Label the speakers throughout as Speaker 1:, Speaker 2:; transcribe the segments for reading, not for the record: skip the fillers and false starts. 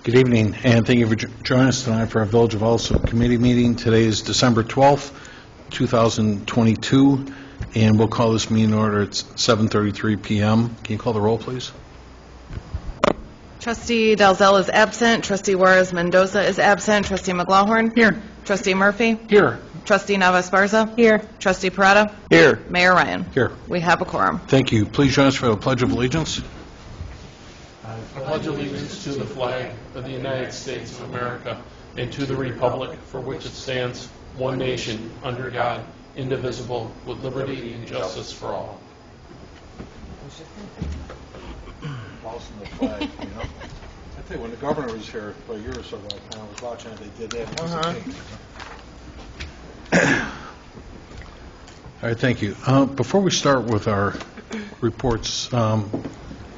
Speaker 1: Good evening, and thank you for joining us tonight for our Village of Alsip Committee meeting. Today is December 12th, 2022, and we'll call this meeting order at 7:33 p.m. Can you call the roll, please?
Speaker 2: Trustee Dalzell is absent. Trustee Juarez Mendoza is absent. Trustee McLaughlin?
Speaker 3: Here.
Speaker 2: Trustee Murphy?
Speaker 3: Here.
Speaker 2: Trustee Navas-Barza? Here. Trustee Parada?
Speaker 3: Here.
Speaker 2: Mayor Ryan?
Speaker 1: Here.
Speaker 2: We have a quorum.
Speaker 1: Thank you. Please join us for the Pledge of Allegiance.
Speaker 4: I pledge allegiance to the flag of the United States of America and to the republic for which it stands, one nation, under God, indivisible, with liberty and justice for all.
Speaker 1: Lost in the flag, you know. I tell you, when the governor was here a year or so ago, I was watching it, they did that. It was a thing. All right, thank you. Before we start with our reports,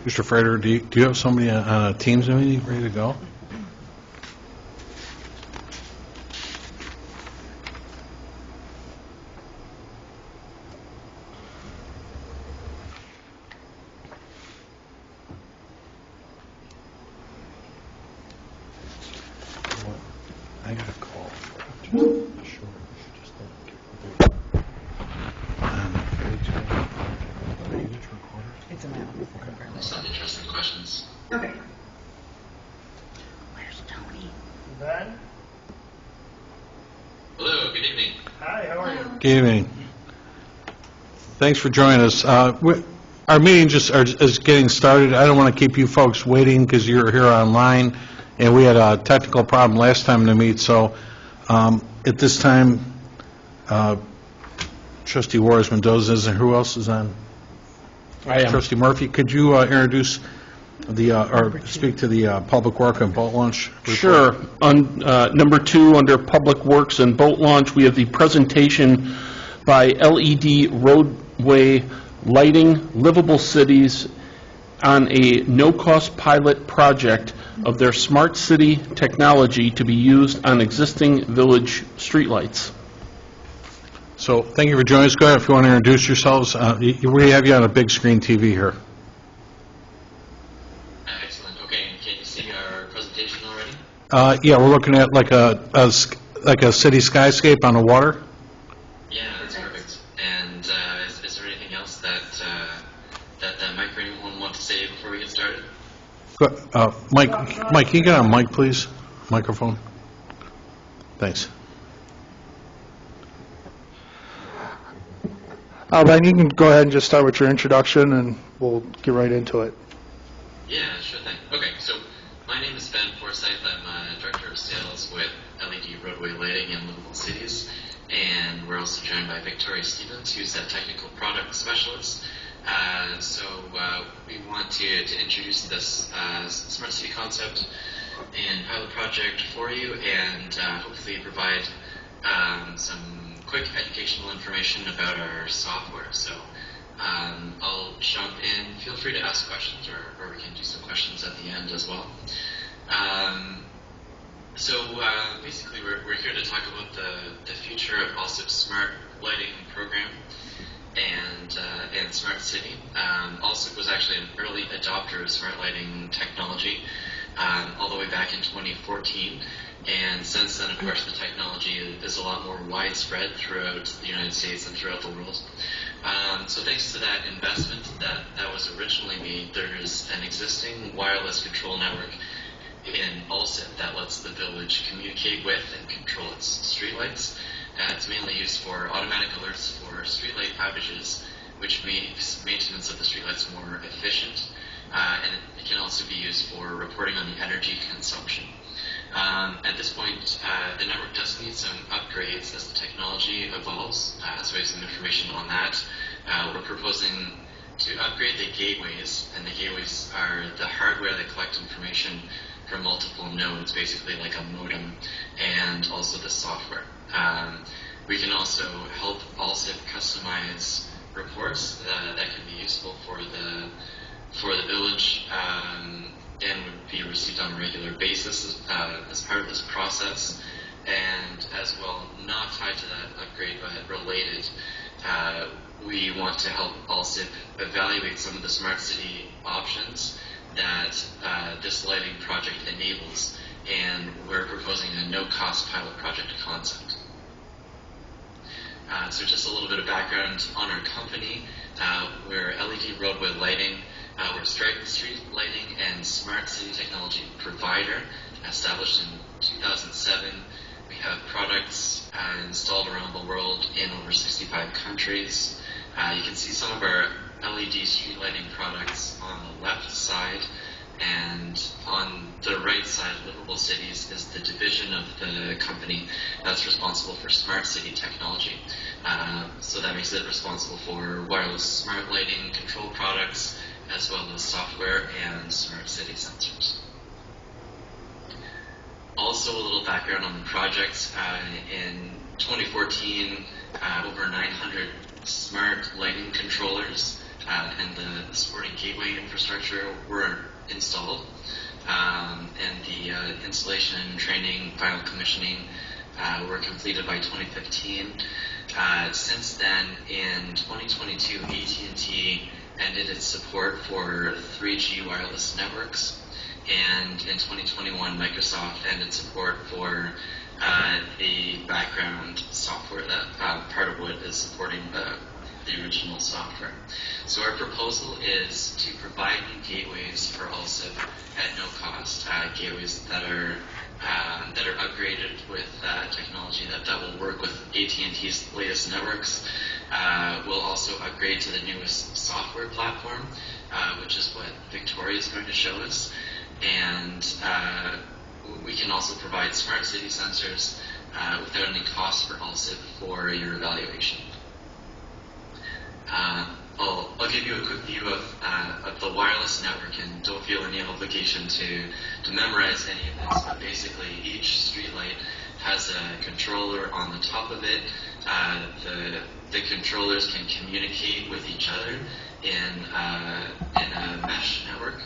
Speaker 1: Mr. Frater, do you have somebody on a Teams meeting ready to go? I got a call.
Speaker 2: It's a matter.
Speaker 5: Some interesting questions.
Speaker 2: Okay. Where's Tony?
Speaker 3: Ben?
Speaker 5: Hello, good evening.
Speaker 3: Hi, how are you?
Speaker 1: Good evening. Thanks for joining us. Our meeting is getting started. I don't want to keep you folks waiting because you're here online, and we had a technical problem last time to meet. So at this time, Trustee Juarez Mendoza is, and who else is on?
Speaker 4: I am.
Speaker 1: Trustee Murphy, could you introduce or speak to the public work and boat launch report?
Speaker 4: Sure. On number 2, under Public Works and Boat Launch, we have the presentation by LED Roadway Lighting Livable Cities on a no-cost pilot project of their smart city technology to be used on existing village streetlights.
Speaker 1: So thank you for joining us. Go ahead if you want to introduce yourselves. We have you on a big screen TV here.
Speaker 5: Excellent. Okay, can you see our presentation already?
Speaker 1: Yeah, we're looking at like a city skyscape on the water.
Speaker 5: Yeah, that's perfect. And is there anything else that Mike or anyone want to say before we get started?
Speaker 1: Mike, can you get on mic, please? Microphone. Thanks.
Speaker 3: Ben, you can go ahead and just start with your introduction, and we'll get right into it.
Speaker 5: Yeah, sure thing. Okay, so my name is Ben Forsyth. I'm Director of Sales with LED Roadway Lighting and Livable Cities. And we're also joined by Victoria Stevens, who's a Technical Product Specialist. We want to introduce this Smart City concept and pilot project for you, and hopefully provide some quick educational information about our software. So I'll jump in. Feel free to ask questions, or we can do some questions at the end as well. Basically, we're here to talk about the future of Alsip's smart lighting program and smart city. Alsip was actually an early adopter of smart lighting technology all the way back in 2014. And since then, of course, the technology is a lot more widespread throughout the United States and throughout the world. So thanks to that investment that was originally made, there's an existing wireless control network in Alsip that lets the village communicate with and control its streetlights. It's mainly used for automatic alerts for streetlight outages, which makes maintenance of the streetlights more efficient. And it can also be used for reporting on the energy consumption. At this point, the network does need some upgrades as the technology evolves, so we have some information on that. We're proposing to upgrade the gateways, and the gateways are the hardware that collect information from multiple nodes, basically like a modem, and also the software. We can also help Alsip customize reports that can be useful for the village, and would be received on a regular basis as part of this process. And as well, not tied to that upgrade but related, we want to help Alsip evaluate some of the smart city options that this lighting project enables, and we're proposing a no-cost pilot project concept. So just a little bit of background on our company. We're LED roadway lighting. We're a street lighting and smart city technology provider established in 2007. We have products installed around the world in over 65 countries. You can see some of our LED street lighting products on the left side, and on the right side, Livable Cities is the division of the company that's responsible for smart city technology. So that makes it responsible for wireless smart lighting control products, as well as software and smart city sensors. Also, a little background on the project. In 2014, over 900 smart lighting controllers and the supporting gateway infrastructure were installed. And the installation, training, final commissioning were completed by 2015. Since then, in 2022, AT&T ended its support for 3G wireless networks, and in 2021, Microsoft ended support for the background software that part of what is supporting the original software. So our proposal is to provide new gateways for Alsip at no cost, gateways that are upgraded with technology that will work with AT&T's latest networks. We'll also upgrade to the newest software platform, which is what Victoria is going to show us. And we can also provide smart city sensors without any cost for Alsip for your evaluation. I'll give you a quick view of the wireless network, and don't feel any obligation to memorize any of this, but basically each streetlight has a controller on the top of it. The controllers can communicate with each other in a mesh network.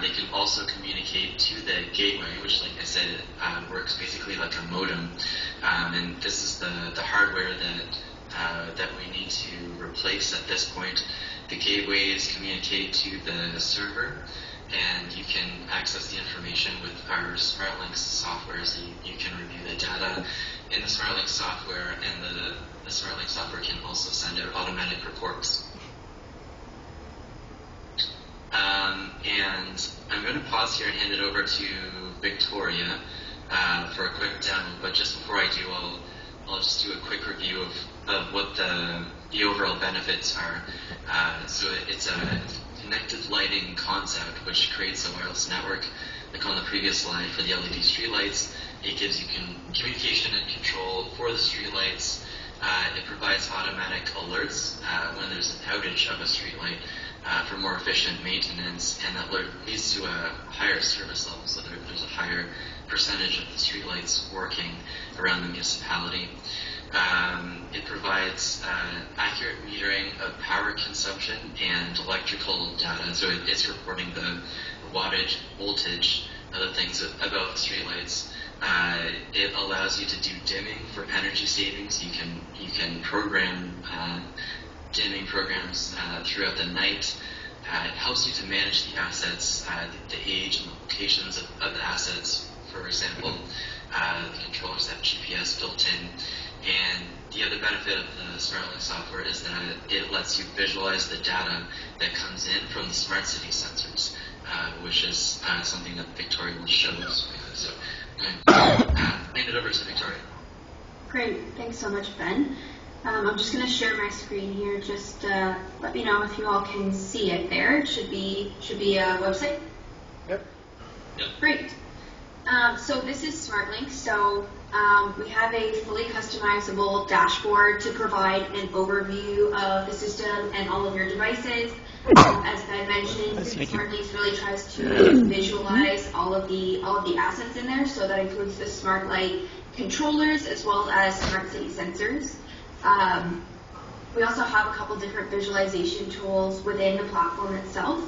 Speaker 5: They can also communicate to the gateway, which, like I said, works basically like a modem. And this is the hardware that we need to replace at this point. The gateways communicate to the server, and you can access the information with our SmartLinks software, so you can review the data in the SmartLinks software, and the SmartLinks software can also send out automatic reports. And I'm going to pause here and hand it over to Victoria for a quick demo, but just before I do, I'll just do a quick review of what the overall benefits are. So it's a connected lighting concept which creates a wireless network. Like on the previous slide for the LED streetlights, it gives you communication and control for the streetlights. It provides automatic alerts when there's an outage of a streetlight for more efficient maintenance, and that leads to a higher service level, so there's a higher percentage of the streetlights working around the municipality. It provides accurate metering of power consumption and electrical data, so it's reporting the wattage, voltage, other things about the streetlights. It allows you to do dimming for energy savings. You can program dimming programs throughout the night. It helps you to manage the assets, the age and the locations of the assets. For example, the controllers have GPS built in. And the other benefit of the SmartLink software is that it lets you visualize the data that comes in from the smart city sensors, which is something that Victoria will show us. So I'm going to hand it over to Victoria.
Speaker 6: Great, thanks so much, Ben. I'm just going to share my screen here. Just let me know if you all can see it there. It should be a website.
Speaker 3: Yep.
Speaker 6: Great. So this is SmartLink. So we have a fully customizable dashboard to provide an overview of the system and all of your devices. As Ben mentioned, SmartLink really tries to visualize all of the assets in there. So that includes the smart light controllers as well as smart city sensors. We also have a couple different visualization tools within the platform itself.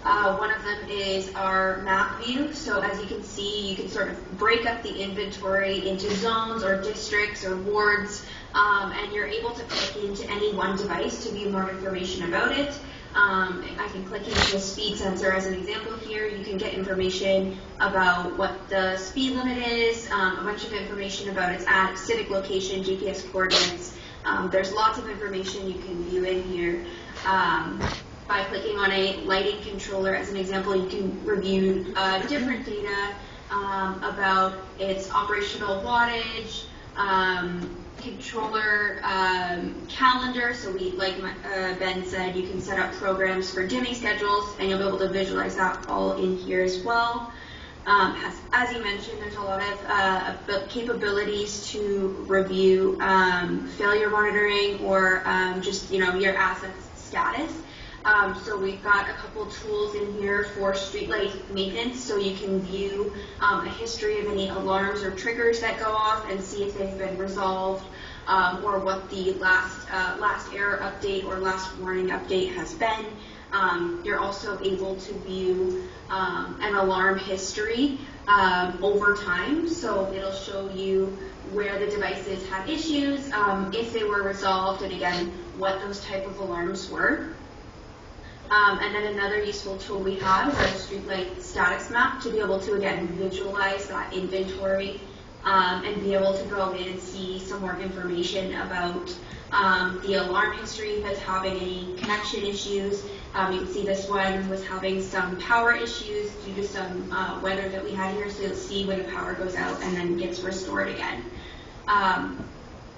Speaker 6: One of them is our map view. So as you can see, you can sort of break up the inventory into zones or districts or wards, and you're able to click into any one device to view more information about it. I can click into a speed sensor as an example here. You can get get information about what the speed limit is, a bunch of information about its civic location, GPS coordinates. There's lots of information you can view in here. By clicking on a lighting controller, as an example, you can review different data about its operational wattage, controller calendar. So like Ben said, you can set up programs for dimming schedules, and you'll be able to visualize that all in here as well. As you mentioned, there's a lot of capabilities to review failure monitoring or just your assets status. So we've got a couple tools in here for streetlight maintenance, so you can view a history of any alarms or triggers that go off and see if they've been resolved, or what the last error update or last warning update has been. You're also able to view an alarm history over time, so it'll show you where the devices had issues, if they were resolved, and again, what those type of alarms were. And then another useful tool we have is a streetlight status map to be able to, again, visualize that inventory and be able to go in and see some more information about the alarm history if it's having any connection issues. You can see this one was having some power issues due to some weather that we had here, so you'll see when the power goes out and then gets restored again.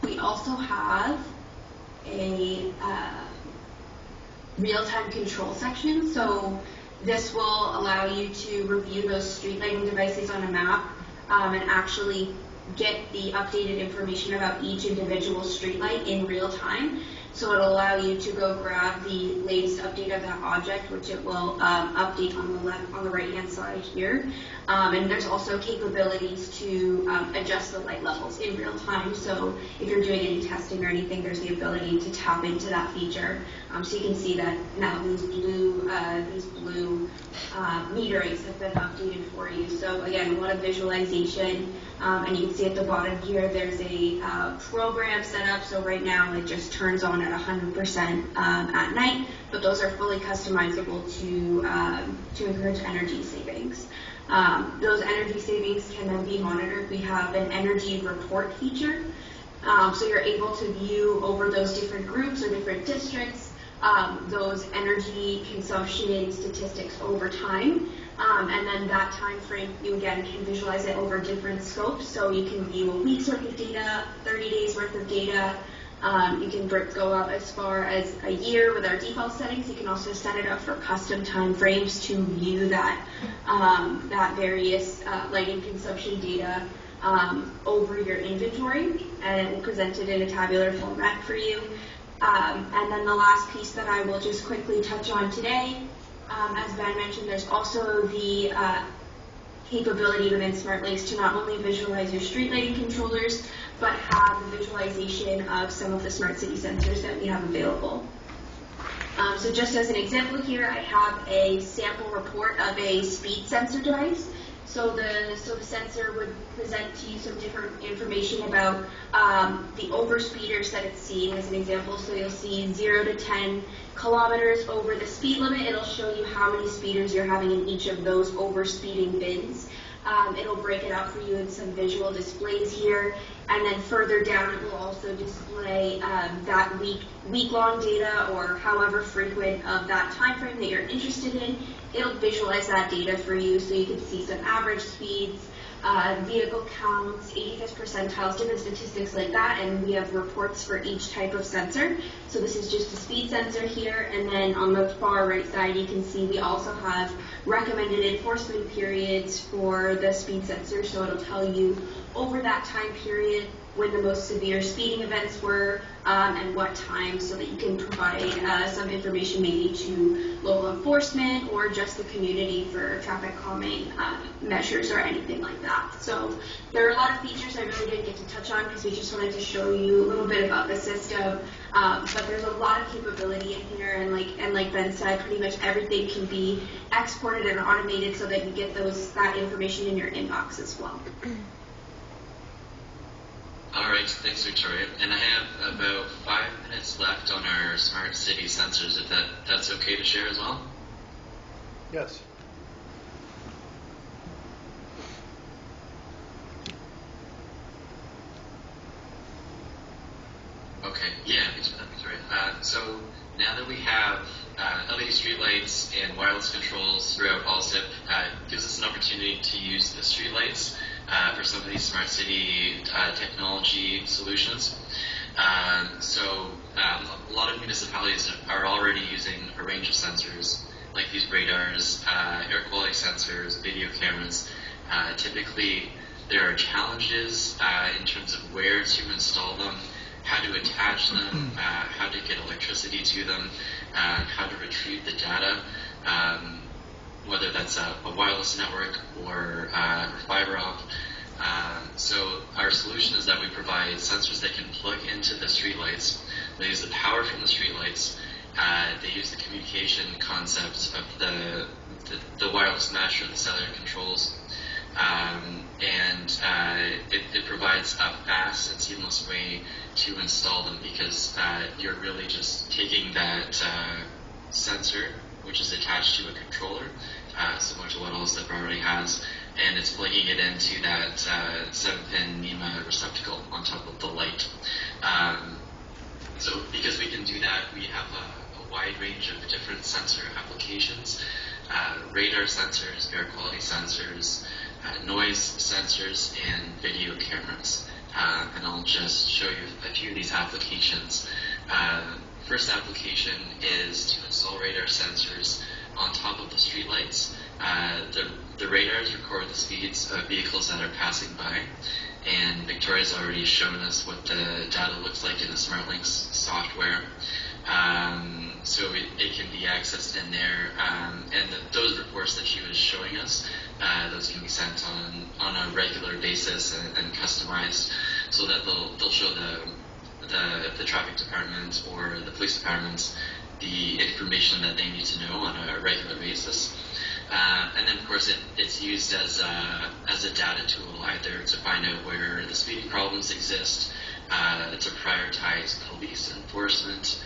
Speaker 6: We also have a real-time control section, so this will allow you to review those street lighting devices on a map and actually get the updated information about each individual streetlight in real time. So it'll allow you to go grab the latest update of that object, which it will update on the right-hand side here. And there's also capabilities to adjust the light levels in real time. So if you're doing any testing or anything, there's the ability to tap into that feature. So you can see that now these blue meter rates have been updated for you. So again, a lot of visualization. And you can see at the bottom here, there's a program set up. So right now it just turns on at 100% at night, but those are fully customizable to encourage energy savings. Those energy savings can then be monitored. We have an energy report feature. So you're able to view over those different groups or different districts those energy consumption statistics over time. And then that time frame, you again can visualize it over different scopes. So you can view a week's worth of data, 30 days worth of data. You can go out as far as a year with our default settings. You can also set it up for custom time frames to view that various lighting consumption data over your inventory, and it will present it in a tabular format for you. And then the last piece that I will just quickly touch on today, as Ben mentioned, there's also the capability within SmartLinks to not only visualize your street lighting controllers, but have the visualization of some of the smart city sensors that we have available. So just as an example here, I have a sample report of a speed sensor device. So the sensor would present to you some different information about the overspeeders that it's seeing as an example. So you'll see 0 to 10 kilometers over the speed limit. It'll show you how many speeders you're having in each of those overspeeding bins. It'll break it out for you in some visual displays here. And then further down, it will also display that week-long data, or however frequent of that time frame that you're interested in. It'll visualize that data for you, so you can see some average speeds, vehicle counts, 85th percentiles, different statistics like that, and we have reports for each type of sensor. So this is just a speed sensor here, and then on the far right side you can see we also have recommended enforcement periods for the speed sensor, so it'll tell you over that time period when the most severe speeding events were and what time, so that you can provide some information maybe to local enforcement or just the community for traffic calming measures or anything like that. So there are a lot of features I really didn't get to touch on because we just wanted to show you a little bit about the system, but there's a lot of capability in here, and like Ben said, pretty much everything can be exported and automated so that you get that information in your inbox as well.
Speaker 5: All right, thanks, Victoria. And I have about 5 minutes left on our smart city sensors, if that's okay to share as well.
Speaker 3: Yes.
Speaker 5: Okay, yeah, thanks for that, Victoria. So now that we have LED streetlights and wireless controls throughout Alsip, it gives us an opportunity to use the streetlights for some of these smart city technology solutions. A lot of municipalities are already using a range of sensors, like these radars, air quality sensors, video cameras. Typically, there are challenges in terms of where to install them, how to attach them, how to get electricity to them, how to retrieve the data, whether that's a wireless network or fiber optic. So our solution is that we provide sensors that can plug into the streetlights. They use the power from the streetlights. They use the communication concepts of the wireless mesh or the cellular controls. It provides a fast and seamless way to install them because you're really just taking that sensor, which is attached to a controller, similar to what Alsip already has, and it's plugging it into that 7-pin NEMA receptacle on top of the light. So because we can do that, we have a wide range of different sensor applications, radar sensors, air quality sensors, noise sensors, and video cameras. And I'll just show you a few of these applications. First application is to install radar sensors on top of the streetlights. The radars record the speeds of vehicles that are passing by, and Victoria's already shown us what the data looks like in the SmartLinks software. So it can be accessed in there, and those reports that she was showing us, those can be sent on a regular basis and customized, so that they'll show the traffic department or the police departments the information that they need to know on a regular basis. And then, of course, it's used as a data tool, either to find out where the speeding problems exist, to prioritize police enforcement,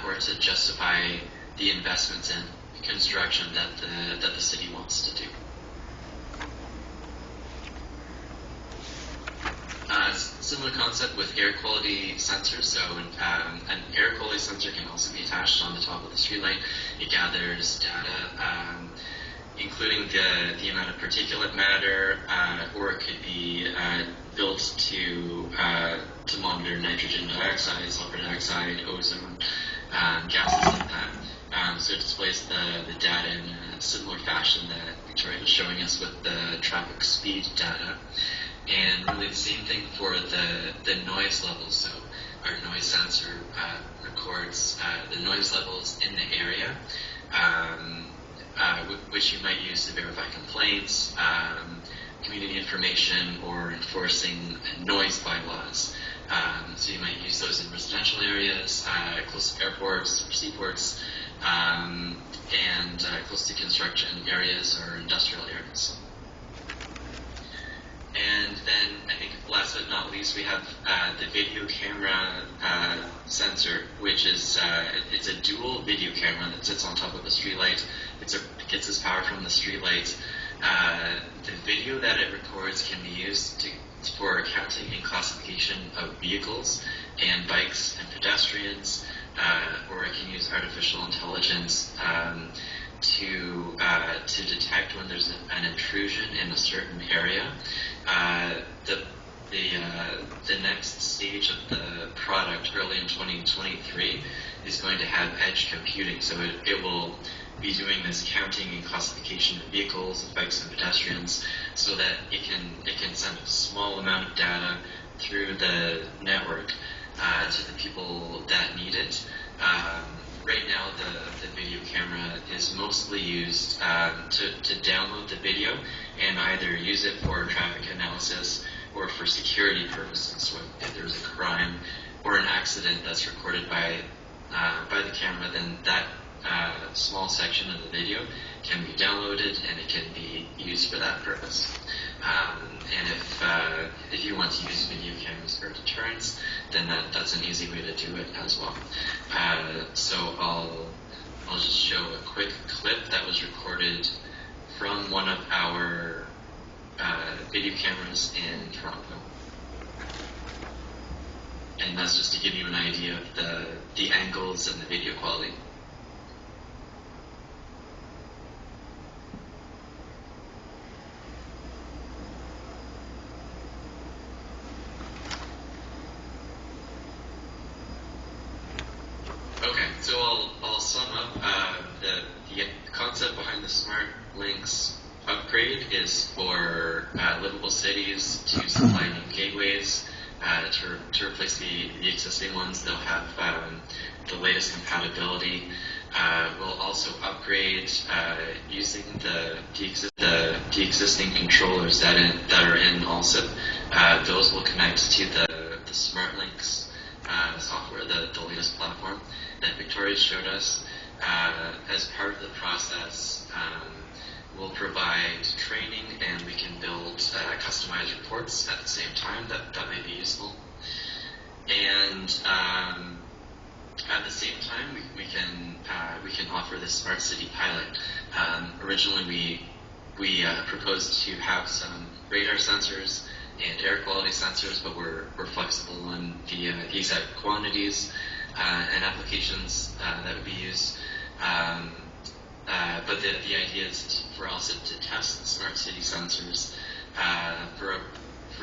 Speaker 5: or to justify the investments in construction that the city wants to do. Similar concept with air quality sensors. So an air quality sensor can also be attached on the top of the streetlight. It gathers data, including the amount of particulate matter, or it could be built to monitor nitrogen dioxide, sulfur dioxide, ozone, gases like that. So it displays the data in a similar fashion that Victoria was showing us with the traffic speed data. And really the same thing for the noise levels. So our noise sensor records the noise levels in the area, which you might use to verify complaints, community information, or enforcing noise bylaws. So you might use those in residential areas, close to airports or seaports, and close to construction areas or industrial areas. And then I think last but not least, we have the video camera sensor, which is it's a dual video camera that sits on top of a streetlight. It gets its power from the streetlight. The video that it records can be used for counting and classification of vehicles and bikes and pedestrians, or it can use artificial intelligence to detect when there's an intrusion in a certain area. The next stage of the product, early in 2023, is going to have edge computing. So it will be doing this counting and classification of vehicles, of bikes, and pedestrians, so that it can send a small amount of data through the network to the people that need it. Right now, the video camera is mostly used to download the video and either use it for traffic analysis or for security purposes. So if there's a crime or an accident that's recorded by the camera, then that small section of the video can be downloaded and it can be used for that purpose. And if you want to use video cameras for deterrence, then that's an easy way to do it as well. So I'll just show a quick clip that was recorded from one of our video cameras in Toronto. and that's just to give you an idea of the angles and the video quality. Okay, so I'll sum up. The concept behind the Smart Links upgrade is for livable cities to supply new gateways to replace the existing ones. They'll have the latest compatibility. We'll also upgrade using the existing controllers that are in Alsip. Those will connect to the Smart Links software, the latest platform that Victoria showed us. As part of the process, we'll provide training, and we can build customized reports at the same time that may be useful. And at the same time, we can offer this smart city pilot. Originally, we proposed to have some radar sensors and air quality sensors, but we're flexible on the exact quantities and applications that would be used. But the idea is for Alsip to test the smart city sensors for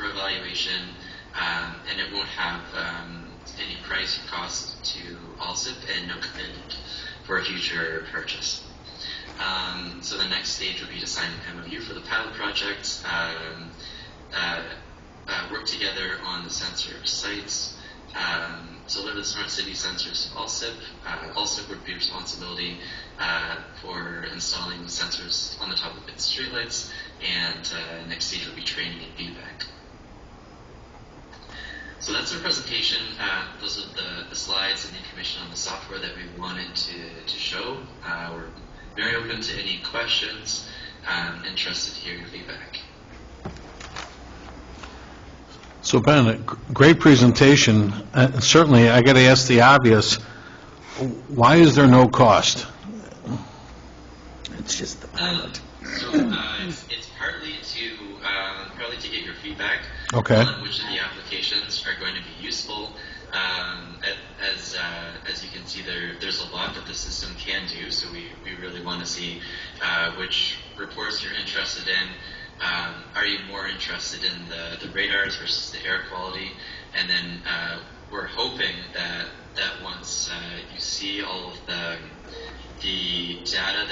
Speaker 5: evaluation, and it won't have any price or cost to Alsip and no commitment for a future purchase. So the next stage would be to sign an MOU for the pilot project, work together on the sensor sites, deliver the smart city sensors to Alsip. Alsip would be responsibility for installing the sensors on the top of its streetlights, and next stage would be training and feedback. So that's our presentation. Those are the slides and the information on the software that we wanted to show. We're very open to any questions. Interested to hear your feedback.
Speaker 1: So Ben, great presentation. Certainly, I got to ask the obvious, why is there no cost?
Speaker 7: It's just the pilot.
Speaker 5: So it's partly to get your feedback
Speaker 1: Okay.
Speaker 5: on which of the applications are going to be useful. As you can see, there's a lot that the system can do, so we really want to see which reports you're interested in. Are you more interested in the radars versus the air quality? And then we're hoping that once you see all of the data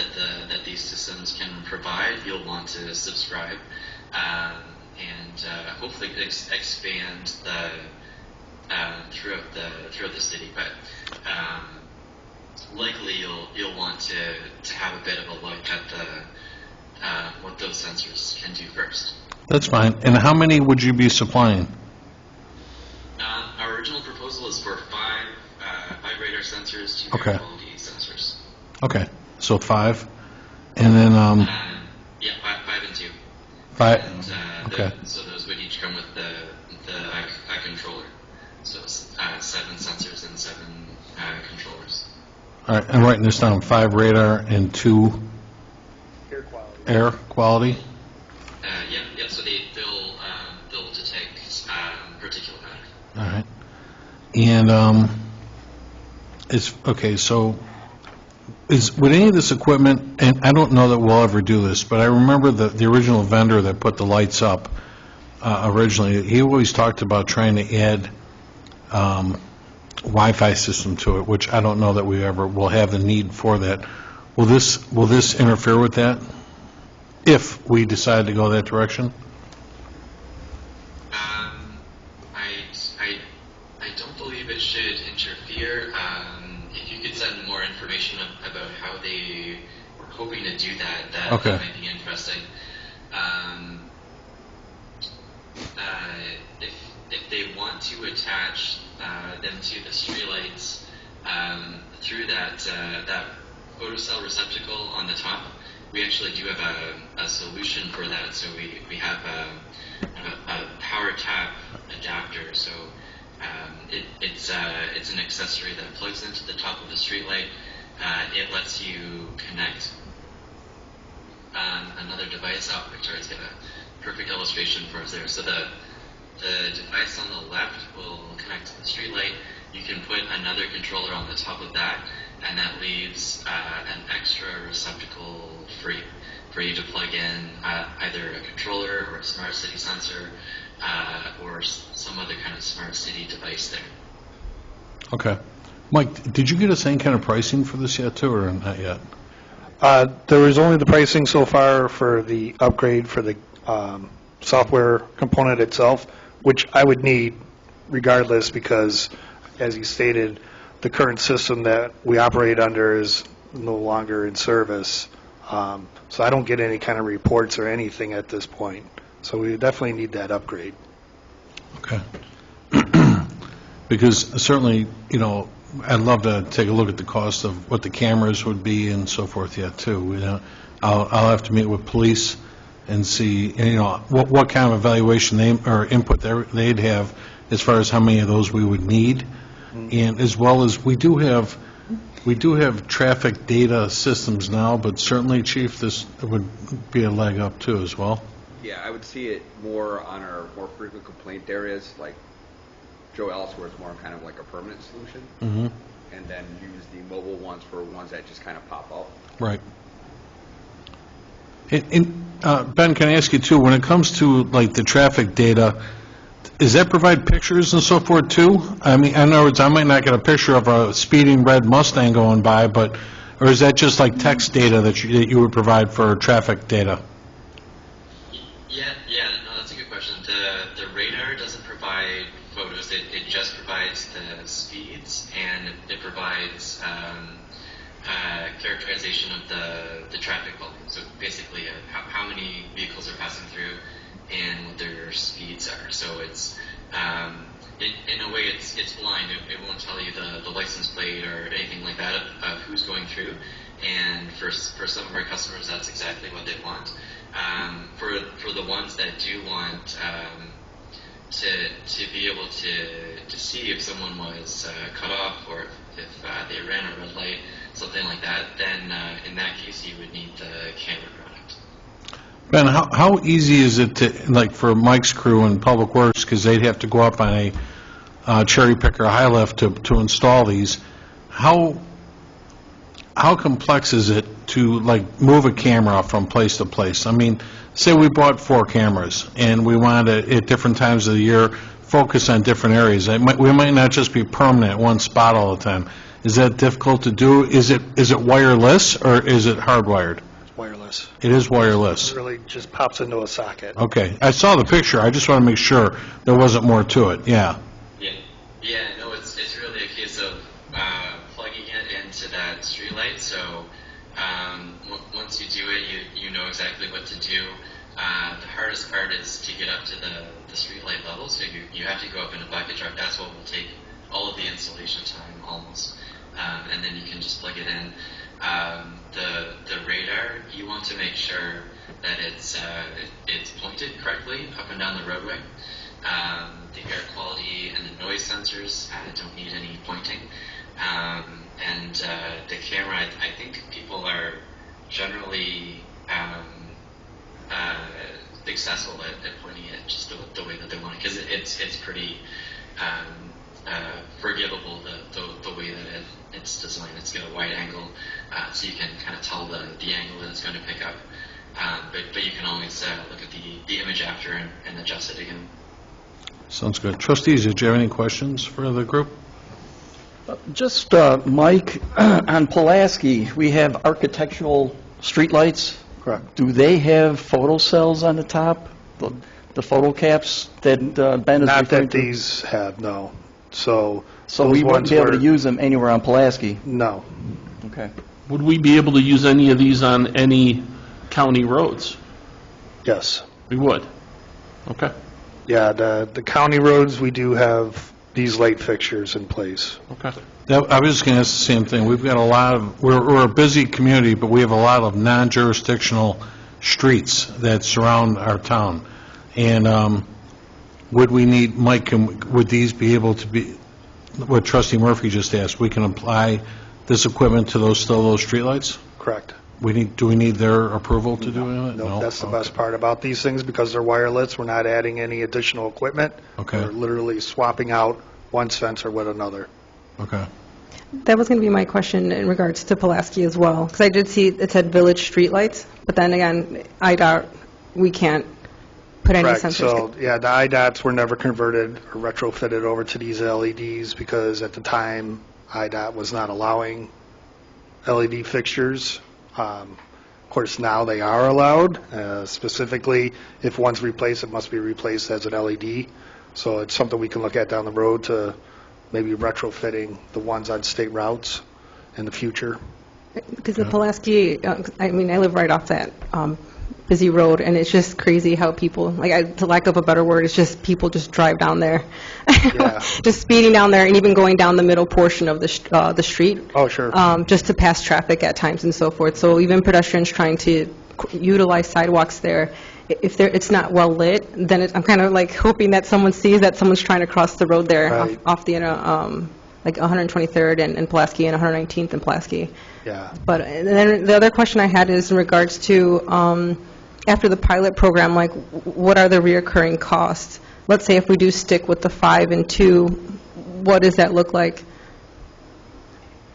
Speaker 5: that these systems can provide, you'll want to subscribe and hopefully expand throughout the city. But likely you'll want to have a bit of a look at what those sensors can do first.
Speaker 1: That's fine. And how many would you be supplying?
Speaker 5: Our original proposal is for five radar sensors, 2
Speaker 1: Okay.
Speaker 5: air quality sensors.
Speaker 1: Okay, so 5. And then,
Speaker 5: Yeah, 5 and 2.
Speaker 1: 5,
Speaker 5: And,
Speaker 1: okay.
Speaker 5: So those would each come with the controller. So 7 sensors and 7 controllers.
Speaker 1: All right, I'm writing this down, 5 radar and 2
Speaker 3: Air quality.
Speaker 1: air quality.
Speaker 5: Yeah. So they'll detect particulate matter.
Speaker 1: All right. And would any of this equipment, and I don't know that we'll ever do this, but I remember the original vendor that put the lights up originally, he always talked about trying to add Wi-Fi system to it, which I don't know that we ever will have the need for that. Will this interfere with that if we decide to go that direction?
Speaker 5: I don't believe it should interfere. If you could send more information about how they were hoping to do that
Speaker 1: Okay.
Speaker 5: that might be interesting. If they want to attach them to the streetlights through that photocell receptacle on the top, we actually do have a solution for that. So we have a power tap adapter. So it's an accessory that plugs into the top of the streetlight. It lets you connect another device. Victoria's got a perfect illustration for us there. So the device on the left will connect to the street light. You can put another controller on the top of that, and that leaves an extra receptacle free for you to plug in either a controller or a smart city sensor or some other kind of smart city device there.
Speaker 1: Okay. Mike, did you get us any kind of pricing for this yet, too, or not yet?
Speaker 3: There was only the pricing so far for the upgrade for the software component itself, which I would need regardless because, as you stated, the current system that we operate under is no longer in service. So I don't get any kind of reports or anything at this point. So we definitely need that upgrade.
Speaker 1: Okay. Because certainly, you know, I'd love to take a look at the cost of what the cameras would be and so forth yet, too. You know, I'll have to meet with police and see, you know, what kind of evaluation or input they'd have as far as how many of those we would need. And as well as we do have traffic data systems now, but certainly, Chief, this would be a leg up, too, as well.
Speaker 7: Yeah, I would see it more on our more frequent complaint areas, like Joe Ellis, where it's more kind of like a permanent solution, and then use the mobile ones for ones that just kind of pop up.
Speaker 1: Right. And Ben, can I ask you, too, when it comes to, like, the traffic data, does that provide pictures and so forth, too? I mean, in other words, I might not get a picture of a speeding red Mustang going by, but, or is that just like text data that you would provide for traffic data?
Speaker 5: Yeah, no, that's a good question. The radar doesn't provide photos. It just provides the speeds, and it provides characterization of the traffic volume. So basically, how many vehicles are passing through and what their speeds are. So it's in a way it's blind. It won't tell you the license plate or anything like that of who's going through. And for some of our customers, that's exactly what they want. For the ones that do want to be able to see if someone was cut off or if they ran a red light, something like that, then in that case you would need the camera product.
Speaker 1: Ben, how easy is it to, like, for Mike's crew in Public Works, because they'd have to go up on a cherry picker high lift to install these, how complex is it to, like, move a camera from place to place? I mean, say we bought 4 cameras, and we wanted to, at different times of the year, focus on different areas. We might not just be permanent at one spot all the time. Is that difficult to do? Is it wireless, or is it hardwired?
Speaker 3: It's wireless.
Speaker 1: It is wireless.
Speaker 3: It really just pops into a socket.
Speaker 1: Okay. I saw the picture. I just want to make sure there wasn't more to it. Yeah.
Speaker 5: Yeah, no, it's really a case of plugging it into that streetlight. So once you do it, you know exactly what to do. The hardest part is to get up to the streetlight level. So you have to go up in a bucket truck. That's what will take all of the installation time almost. And then you can just plug it in. The radar, you want to make sure that it's pointed correctly up and down the roadway. The air quality and the noise sensors don't need any pointing. And the camera, I think people are generally successful at pointing it just the way that they want it, because it's pretty forgivable the way that it's designed. It's got a wide angle, so you can kind of tell the angle that it's going to pick up. But you can always look at the image after and adjust it again.
Speaker 1: Sounds good. Trustees, did you have any questions for the group?
Speaker 8: Just, Mike, on Pulaski, we have architectural streetlights.
Speaker 3: Correct.
Speaker 8: Do they have photo cells on the top? The photo caps that Ben is
Speaker 3: Not
Speaker 8: referring
Speaker 3: that
Speaker 8: to?
Speaker 3: these have, no. So
Speaker 8: So we
Speaker 3: those
Speaker 8: wouldn't
Speaker 3: ones
Speaker 8: be able to
Speaker 3: were-
Speaker 8: use them anywhere on Pulaski?
Speaker 3: No.
Speaker 8: Okay.
Speaker 4: Would we be able to use any of these on any county roads?
Speaker 3: Yes.
Speaker 4: We would. Okay.
Speaker 3: Yeah, the county roads, we do have these light fixtures in place.
Speaker 4: Okay.
Speaker 1: I was just going to ask the same thing. We've got a lot of, we're a busy community, but we have a lot of non-jurisdictional streets that surround our town. And would we need, Mike, would these be able to be, what Trustee Murphy just asked, we can apply this equipment to those streetlights?
Speaker 3: Correct.
Speaker 1: do we need their approval to do it?
Speaker 3: No, that's the
Speaker 1: Okay.
Speaker 3: best part about these things, because they're wireless, we're not adding any additional equipment.
Speaker 1: Okay.
Speaker 3: We're literally swapping out one sensor with another.
Speaker 1: Okay.
Speaker 9: That was going to be my question in regards to Pulaski as well, because I did see it said village streetlights, but then again, I doubt we can't put any
Speaker 3: Correct,
Speaker 9: sensors.
Speaker 3: so, yeah, the IDOTs were never converted or retrofitted over to these LEDs, because at the time, IDOT was not allowing LED fixtures. Of course, now they are allowed. Specifically, if one's replaced, it must be replaced as an LED. So it's something we can look at down the road to maybe retrofitting the ones on state routes in the future.
Speaker 9: Because the Pulaski, I mean, I live right off that busy road, and it's just crazy how people, to lack of a better word, it's just people just drive down there.
Speaker 3: Yeah.
Speaker 9: Just speeding down there, and even going down the middle portion of the street.
Speaker 3: Oh, sure.
Speaker 9: Just to pass traffic at times and so forth. So even pedestrians trying to utilize sidewalks there, if it's not well lit, then I'm kind of like hoping that someone sees that someone's trying to cross the road there
Speaker 3: Right.
Speaker 9: off the, like 123rd and Pulaski and 119th and Pulaski.
Speaker 3: Yeah.
Speaker 9: But and then the other question I had is in regards to, after the pilot program, like, what are the reoccurring costs? Let's say if we do stick with the 5 and 2, what does that look like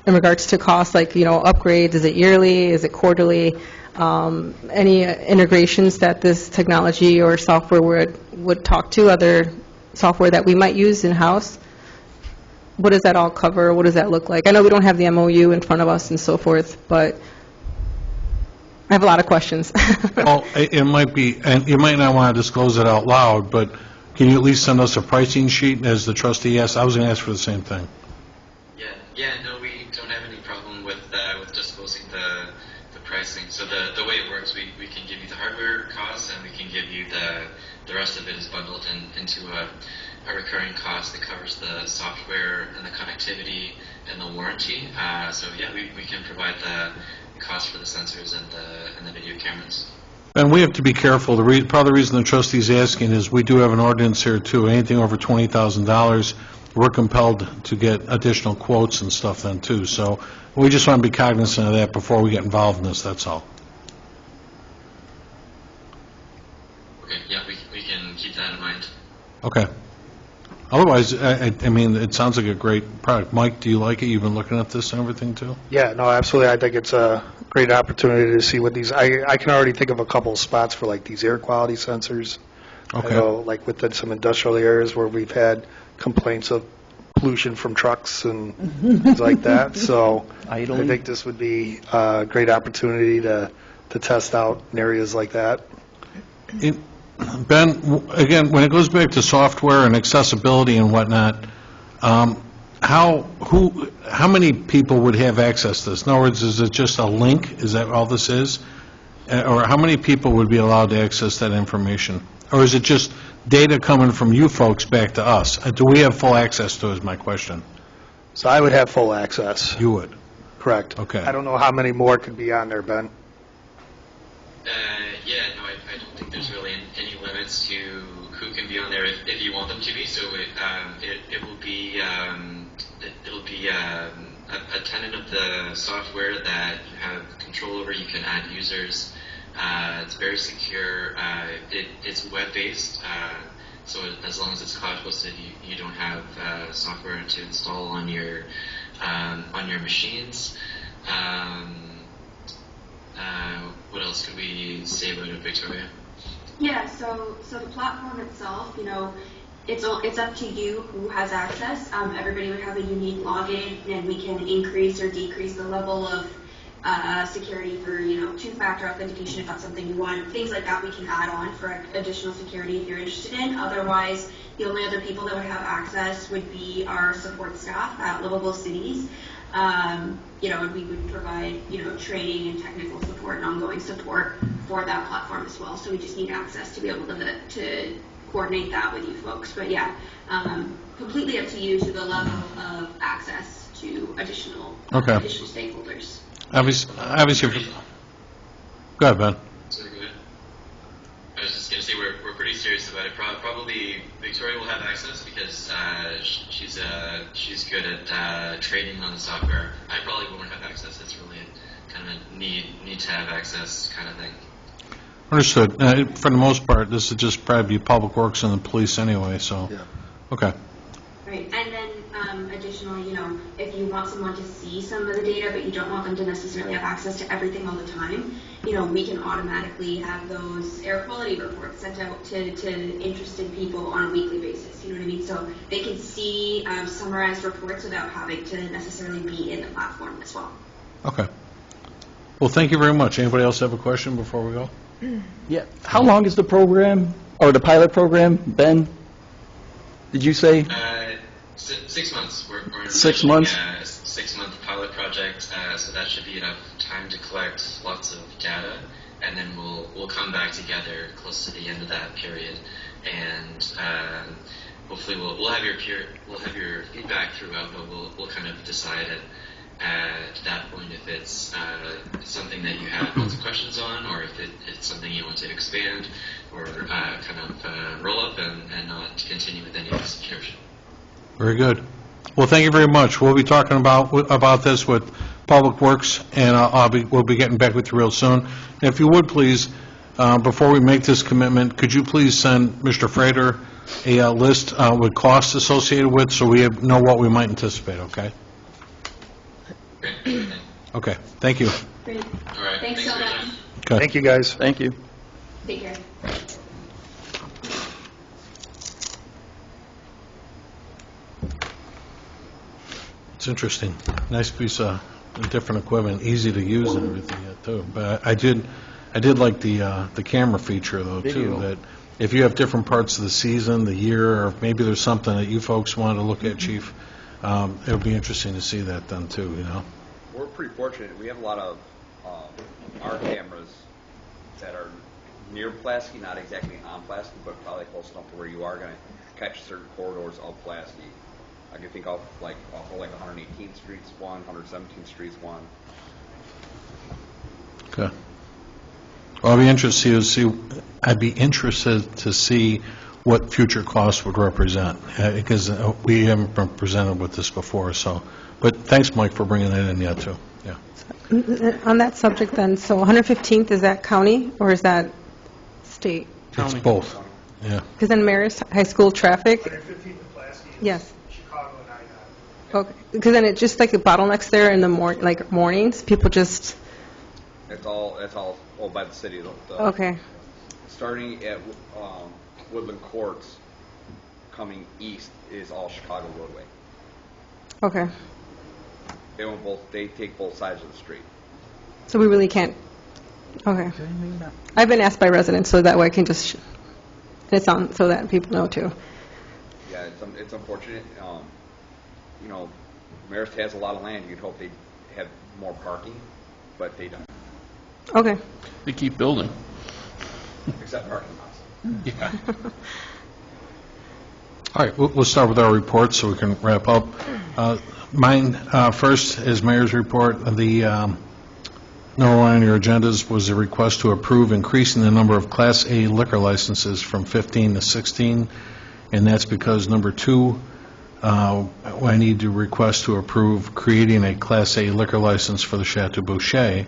Speaker 9: in regards to costs, like, upgrades? Is it yearly? Is it quarterly? Any integrations that this technology or software would talk to, other software that we might use in-house? What does that all cover? What does that look like? I know we don't have the MOU in front of us and so forth, but I have a lot of questions.
Speaker 1: Well, it might be, and you might not want to disclose it out loud, but can you at least send us a pricing sheet as the trustee asked? I was going to ask for the same thing.
Speaker 5: Yeah, no, we don't have any problem with disclosing the pricing. So the way it works, we can give you the hardware costs, and we can give you the rest of it is bundled into a recurring cost that covers the software and the connectivity and the warranty. So yeah, we can provide the cost for the sensors and the video cameras.
Speaker 1: And we have to be careful. Part of the reason the trustee's asking is we do have an ordinance here, too. Anything over $20,000, we're compelled to get additional quotes and stuff then, too. So we just want to be cognizant of that before we get involved in this, that's all.
Speaker 5: Okay, yeah, we can keep that in mind.
Speaker 1: Okay. Otherwise, I mean, it sounds like a great product. Mike, do you like it? You've been looking at this and everything, too?
Speaker 3: Yeah, no, absolutely. I think it's a great opportunity to see what these, I can already think of a couple of spots for like these air quality sensors.
Speaker 1: Okay.
Speaker 3: I know, like within some industrial areas where we've had complaints of pollution from trucks and things like that. So I
Speaker 8: Idling.
Speaker 3: think this would be a great opportunity to test out in areas like that.
Speaker 1: Ben, again, when it goes back to software and accessibility and whatnot, how many people would have access to this? In other words, is it just a link? Is that all this is? Or how many people would be allowed to access that information? Or is it just data coming from you folks back to us? Do we have full access to it, is my question?
Speaker 3: So I would have full access,
Speaker 1: You would?
Speaker 3: correct.
Speaker 1: Okay.
Speaker 3: I don't know how many more could be on there, Ben.
Speaker 5: Yeah, no, I don't think there's really any limits to who can be on there if you want them to be. So it will be it'll be a tenant of the software that you have control over. You can add users. It's very secure. It's web-based. So as long as it's cloud-hosted, you don't have software to install on your machines. What else could we say about it, Victoria?
Speaker 6: Yeah, so the platform itself, it's up to you who has access. Everybody would have a unique login, and we can increase or decrease the level of security for, two-factor authentication if that's something you want. Things like that we can add on for additional security if you're interested in. Otherwise, the only other people that would have access would be our support staff at Livable Cities. And we would provide, training and technical support and ongoing support for that platform as well. So we just need access to be able to coordinate that with you folks. But yeah, completely up to you to the level of access to additional stakeholders.
Speaker 1: Obviously, go ahead, Ben.
Speaker 5: Sorry, go ahead. I was just going to say we're pretty serious about it. Probably Victoria will have access because she's good at trading on the software. I probably won't have access. It's really kind of need to have access kind of thing.
Speaker 1: Understood. For the most part, this would just probably be Public Works and the police anyway, so.
Speaker 3: Yeah.
Speaker 1: Okay.
Speaker 6: Right, and then additionally, if you want someone to see some of the data, but you don't want them to necessarily have access to everything all the time, we can automatically have those air quality reports sent out to interested people on a weekly basis, you know what I mean? So they can see summarized reports without having to necessarily be in the platform as well.
Speaker 1: Okay. Well, thank you very much. Anybody else have a question before we go?
Speaker 8: Yeah. How long is the program, or the pilot program, Ben? Did you say?
Speaker 5: 6 months. We're
Speaker 8: 6 months?
Speaker 5: a 6-month pilot project, so that should be enough time to collect lots of data, and then we'll come back together close to the end of that period, and hopefully we'll have your feedback throughout, but we'll kind of decide at that point if it's something that you have lots of questions on, or if it's something you want to expand or kind of roll up and not continue with any subscription.
Speaker 1: Very good. Well, thank you very much. We'll be talking about this with Public Works, and we'll be getting back with you real soon. And if you would, please, before we make this commitment, could you please send Mr. Frater a list with costs associated with, so we know what we might anticipate, okay?
Speaker 5: Great.
Speaker 1: Okay, thank you.
Speaker 6: Great.
Speaker 5: All right.
Speaker 6: Thanks so
Speaker 5: for your
Speaker 6: much.
Speaker 5: time.
Speaker 1: Okay.
Speaker 3: Thank you, guys.
Speaker 8: Thank you.
Speaker 6: Take care.
Speaker 1: It's interesting. Nice piece of different equipment, easy to use and everything, too. But I did like the camera feature, though, too,
Speaker 8: Video.
Speaker 1: that if you have different parts of the season, the year, or maybe there's something that you folks wanted to look at, Chief, it would be interesting to see that done, too,
Speaker 7: We're pretty fortunate. We have a lot of our cameras that are near Pulaski, not exactly on Pulaski, but probably close enough to where you are going to catch certain corridors of Pulaski. I can think of like 118th Street's one, 117th Street's one.
Speaker 1: Okay. Well, I'd be interested to see what future costs would represent, because we haven't been presented with this before, so. But thanks, Mike, for bringing that in yet, too. Yeah.
Speaker 9: On that subject then, so 115th, is that county or is that state?
Speaker 1: It's both. Yeah.
Speaker 9: Because then Marist High School traffic,
Speaker 3: 115th and Pulaski is
Speaker 9: yes.
Speaker 3: Chicago and I-9.
Speaker 9: Okay, because then it just like the bottlenecks there in the mornings, people just,
Speaker 7: That's all owned by the city.
Speaker 9: okay,
Speaker 7: Starting at Woodland Courts, coming east is all Chicago roadway.
Speaker 9: okay.
Speaker 7: They own both. They take both sides of the street.
Speaker 9: So we really can't, okay. I've been asked by residents, so that way I can just, it's on, so that people know too.
Speaker 7: Yeah, it's unfortunate. Marist has a lot of land. You'd hope they have more parking, but they don't.
Speaker 9: Okay.
Speaker 4: They keep building.
Speaker 7: Except parking lots.
Speaker 4: Yeah.
Speaker 1: All right, we'll start with our report so we can wrap up. Mine first is Mayor's report. The number one on your agendas was a request to approve increasing the number of Class A liquor licenses from 15 to 16, and that's because number two, I need to request to approve creating a Class A liquor license for the Chateau Boucher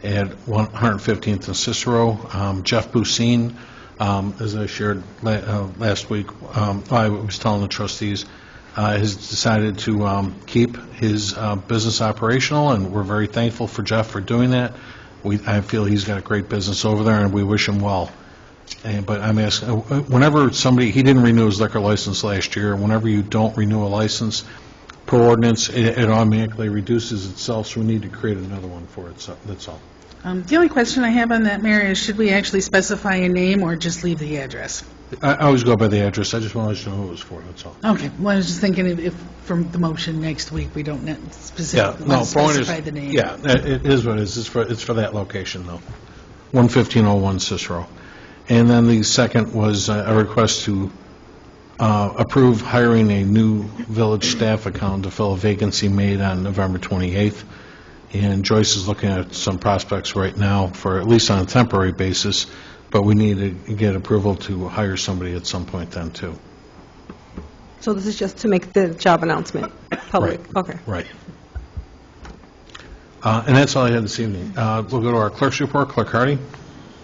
Speaker 1: at 115th and Cicero. Jeff Busine, as I shared last week, I was telling the trustees, has decided to keep his business operational, and we're very thankful for Jeff for doing that. I feel he's got a great business over there, and we wish him well. But I'm asking, whenever somebody, he didn't renew his liquor license last year, whenever you don't renew a license, per ordinance, it automatically reduces itself, so we need to create another one for it, so that's all.
Speaker 10: The only question I have on that, Mayor, is should we actually specify a name or just leave the address?
Speaker 1: I always go by the address, I just want to let you know who it was for, that's all.
Speaker 10: Okay, well, I was just thinking if from the motion next week, we don't specifically
Speaker 1: No,
Speaker 10: want to
Speaker 1: point is,
Speaker 10: specify the name.
Speaker 1: yeah, it is what it is, it's for that location, though. 11501 Cicero. And then the second was a request to approve hiring a new village staff account to fill a vacancy made on November 28th. And Joyce is looking at some prospects right now for, at least on a temporary basis, but we need to get approval to hire somebody at some point then, too.
Speaker 9: So this is just to make the job announcement public?
Speaker 1: Right.
Speaker 9: Okay.
Speaker 1: Right. And that's all I had this evening. We'll go to our clerk's report. Clerk Hardy.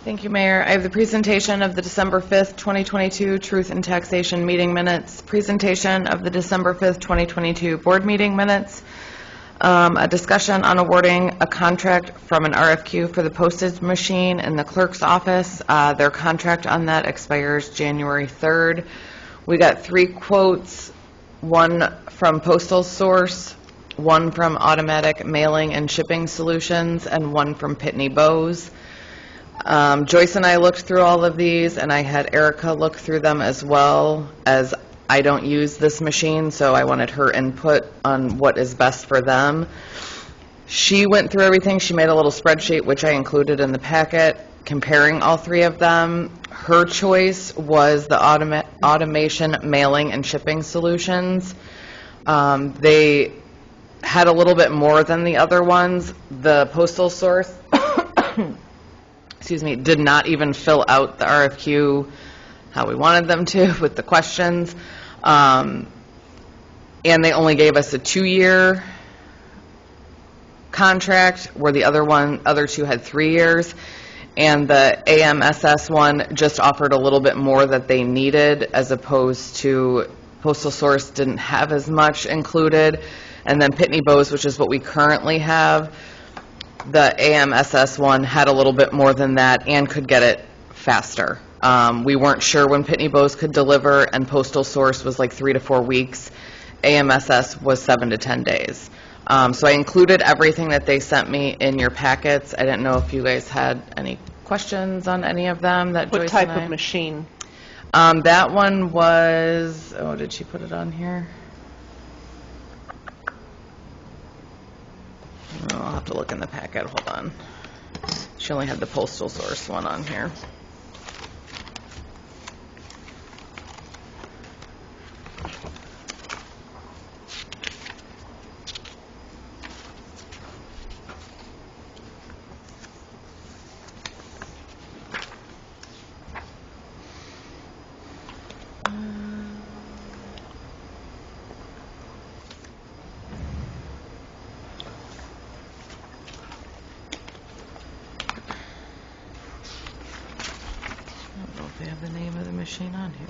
Speaker 2: Thank you, Mayor. I have the presentation of the December 5th, 2022 Truth and Taxation meeting minutes, presentation of the December 5th, 2022 board meeting minutes, a discussion on awarding a contract from an RFQ for the postage machine in the clerk's office. Their contract on that expires January 3rd. We got 3 quotes, one from Postal Source, one from Automatic Mailing and Shipping Solutions, and one from Pitney Bowes. Joyce and I looked through all of these, and I had Erica look through them as well, as I don't use this machine, so I wanted her input on what is best for them. She went through everything. She made a little spreadsheet, which I included in the packet, comparing all 3 of them. Her choice was the Automation Mailing and Shipping Solutions. They had a little bit more than the other ones. The Postal Source excuse me, did not even fill out the RFQ how we wanted them to with the questions. And they only gave us a 2-year contract, where the other 2 had 3 years. And the AMSS one just offered a little bit more that they needed, as opposed to Postal Source didn't have as much included. And then Pitney Bowes, which is what we currently have, the AMSS one had a little bit more than that and could get it faster. We weren't sure when Pitney Bowes could deliver, and Postal Source was like 3 to 4 weeks. AMSS was 7 to 10 days. So I included everything that they sent me in your packets. I didn't know if you guys had any questions on any of them that Joyce and I...
Speaker 11: What type of machine?
Speaker 2: That one was, oh, did she put it on here? Oh, I'll have to look in the packet. Hold on. She only had the Postal Source one on here. They have the name of the machine on here.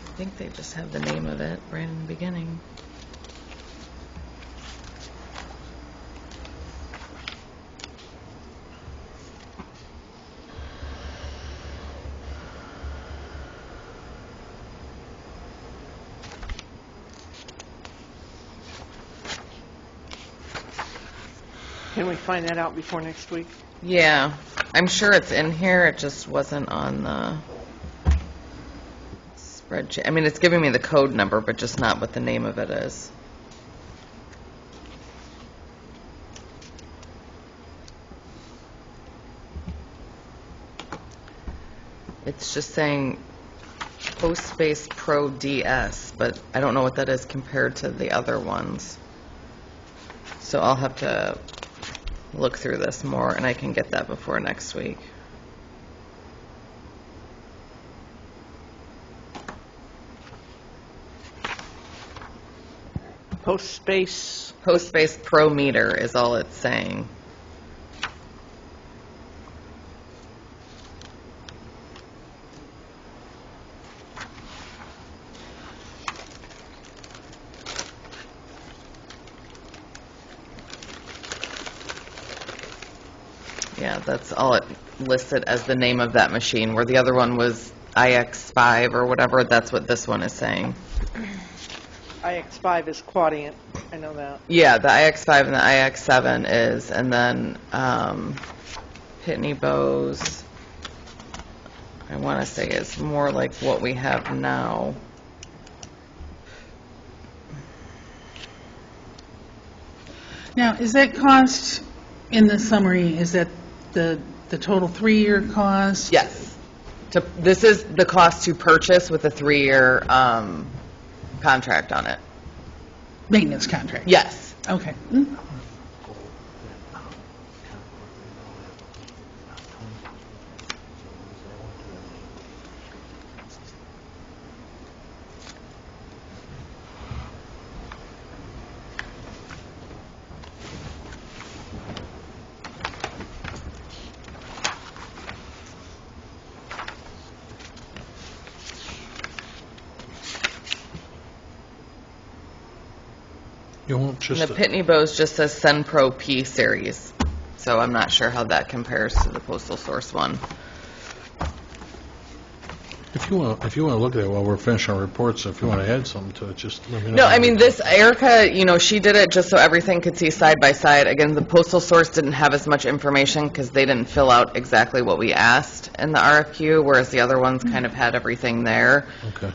Speaker 2: I think they just have the name of it right in the beginning.
Speaker 11: Can we find that out before next week?
Speaker 2: Yeah, I'm sure it's in here. It just wasn't on the spreadsheet. I mean, it's giving me the code number, but just not what the name of it is. It's just saying Postbase Pro DS, but I don't know what that is compared to the other ones. So I'll have to look through this more, and I can get that before next week. Postbase Pro Meter is all it's saying. Yeah, that's all it listed as the name of that machine, where the other one was IX5 or whatever. That's what this one is saying.
Speaker 11: IX5 is Quadient. I know that.
Speaker 2: Yeah, the IX5 and the IX7 is, and then Pitney Bowes, I want to say, is more like what we have now.
Speaker 10: Now, is that cost In the summary, is that the total 3-year cost?
Speaker 2: Yes. This is the cost to purchase with a 3-year contract on it.
Speaker 10: Maintenance contract?
Speaker 2: Yes.
Speaker 10: Okay.
Speaker 1: You won't
Speaker 2: And
Speaker 1: just,
Speaker 2: the Pitney Bowes just says Send Pro P series, so I'm not sure how that compares to the Postal Source one.
Speaker 1: if you want to look at it while we're finishing our reports, if you want to add something to it, just let me know.
Speaker 2: No, I mean, this, Erica, she did it just so everything could see side by side. Again, the Postal Source didn't have as much information because they didn't fill out exactly what we asked in the RFQ, whereas the other ones kind of had everything there.
Speaker 1: Okay.